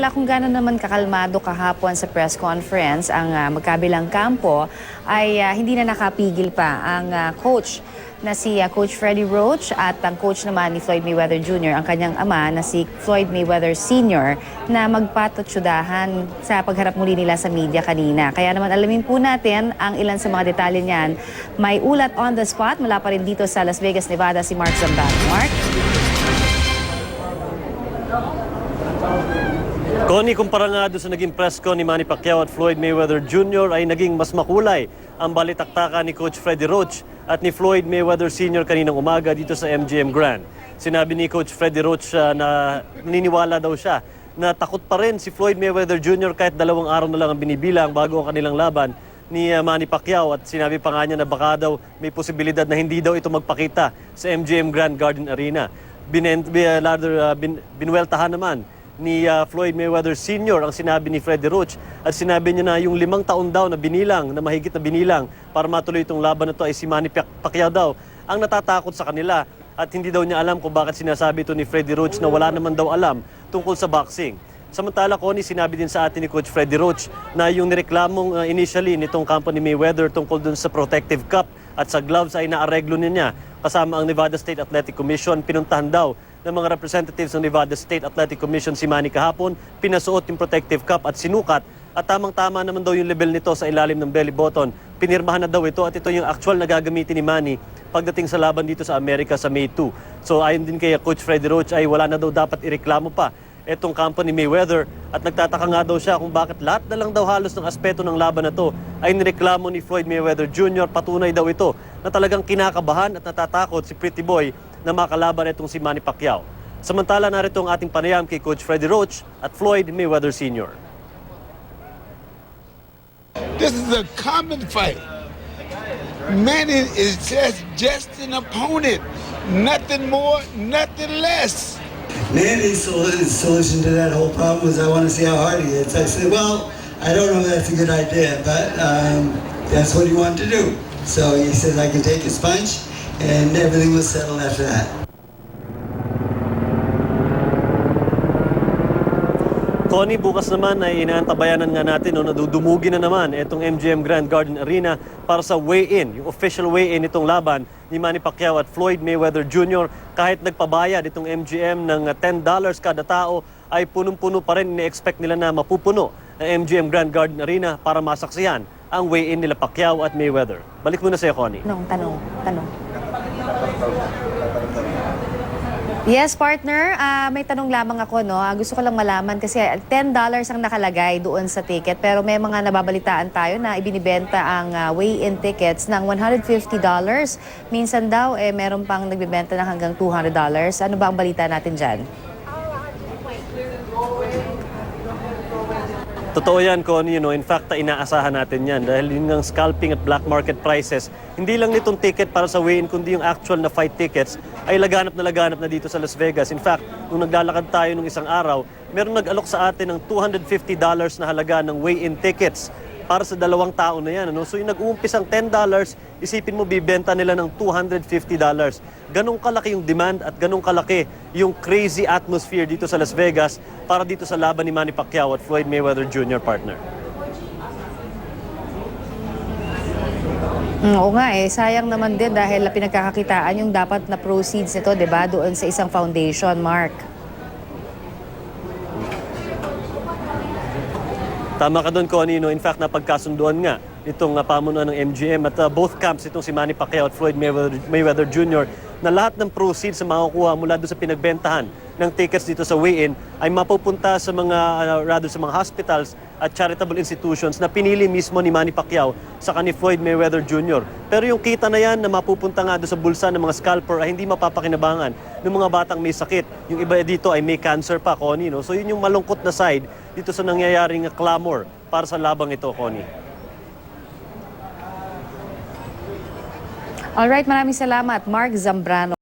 Samantala, kung gano'n naman kakalmado kahapon sa press conference, ang magkabilang kampo ay hindi na nakapigil pa ang coach na si Coach Freddie Roach at ang coach naman ni Floyd Mayweather Jr., ang kanyang ama na si Floyd Mayweather Sr. na magpatutsudahan sa pagharap muli nila sa media kanina. Kaya naman alamin po natin ang ilan sa mga detalye niyan. May ulat on the spot mula pa rin dito sa Las Vegas, Nevada si Mark Zambrano. Mark? Connie, kumpara nga doon sa naging press con ni Manny Pacquiao at Floyd Mayweather Jr. ay naging mas makulay ang balitaktakan ni Coach Freddie Roach at ni Floyd Mayweather Sr. kaninang umaga dito sa MGM Grand. Sinabi ni Coach Freddie Roach na naniniwala daw siya na takot pa rin si Floyd Mayweather Jr. kahit 2 araw na lang ang binibilang bago ang kanilang laban ni Manny Pacquiao, at sinabi pa nga niya na baka daw may posibilidad na hindi daw ito magpakita sa MGM Grand Garden Arena. Binuweltahan naman ni Floyd Mayweather Sr. ang sinabi ni Freddie Roach, at sinabi niya na yung 5 taon daw na binilang, na mahigit na binilang para matuloy itong laban na ito ay si Manny Pacquiao daw ang natatakot sa kanila, at hindi daw niya alam kung bakit sinasabi ito ni Freddie Roach na wala naman daw alam tungkol sa boxing. Samantala, Connie, sinabi din sa atin ni Coach Freddie Roach na yung nireklamong initially nitong kampo ni Mayweather tungkol dun sa protective cup at sa gloves ay naareglo niya kasama ang Nevada State Athletic Commission. Pinuntahan daw ng mga representatives ng Nevada State Athletic Commission si Manny kahapon, pinasuot yung protective cup at sinukat, at tamang-tama naman daw yung level nito sa ilalim ng belly button. Pinirmahan na daw ito, at ito yung actual na gagamitin ni Manny pagdating sa laban dito sa Amerika sa May 2. So ayon din kay Coach Freddie Roach ay wala na daw dapat ireklamo pa itong kampo ni Mayweather, at nagtataka nga daw siya kung bakit lahat na lang daw halos ng aspeto ng laban na to ay nireklamo ni Floyd Mayweather Jr. Patunay daw ito na talagang kinakabahan at natatakot si Pretty Boy na makalaban itong si Manny Pacquiao. Samantala, narito ang ating panayam kay Coach Freddie Roach at Floyd Mayweather Sr. This is a common fight. Manny is just an opponent. Nothing more, nothing less. Manny's solution to that whole problem was, I want to see how hard he is. I said, well, I don't know if that's a good idea, but that's what he wanted to do. So he says, I can take his punch, and everything was settled after that. Connie, bukas naman ay inaantabayanan nga natin, nadudumugi na naman itong MGM Grand Garden Arena para sa weigh-in, yung official weigh-in itong laban ni Manny Pacquiao at Floyd Mayweather Jr. Kahit nagpabayad itong MGM ng $10 kada tao, ay punong-puno pa rin. Ine-expect nila na mapupuno ang MGM Grand Garden Arena para masaksihan ang weigh-in nila Pacquiao at Mayweather. Balik muna sa'yo, Connie. Tanong. Yes, partner. May tanong lamang ako, no? Gusto ko lang malaman kasi $10 ang nakalagay doon sa ticket, pero may mga nababalitaan tayo na ibinibenta ang weigh-in tickets ng $150. Minsan daw, meron pang nagbibenta ng hanggang $200. Ano ba ang balita natin dyan? Totoo yan, Connie. In fact, inaasahan natin yan dahil yung scalping at black market prices, hindi lang nitong ticket para sa weigh-in, kundi yung actual na fight tickets ay laganap na dito sa Las Vegas. In fact, nung naglalakad tayo nung isang araw, meron nag-alok sa atin ng $250 na halaga ng weigh-in tickets para sa 2 tao na yan. So yung nag-uumpisang $10, isipin mo bibenta nila ng $250. Ganong kalaki yung demand at ganong kalaki yung crazy atmosphere dito sa Las Vegas para dito sa laban ni Manny Pacquiao at Floyd Mayweather Jr. partner. Oo nga sayang naman din dahil pinagkakakitaan yung dapat na proceeds nito, 'di ba, doon sa isang foundation, Mark. Tama ka doon, Connie. In fact, napagkasunduan nga itong pamunuan ng MGM at both camps, itong si Manny Pacquiao at Floyd Mayweather Jr., na lahat ng proceeds na makukuha mula doon sa pinagbentahan ng tickets dito sa weigh-in ay mapupunta sa sa mga hospitals at charitable institutions na pinili mismo ni Manny Pacquiao sa ni Floyd Mayweather Jr. Pero yung kita na yan na mapupunta nga doon sa bulsa ng mga scalper ay hindi mapapakinabangan ng mga batang may sakit. Yung iba dito ay may cancer pa, Connie. So yun yung malungkot na side dito sa nangyayaring clamor para sa labang ito, Connie. Alright, maraming salamat, Mark Zambrano.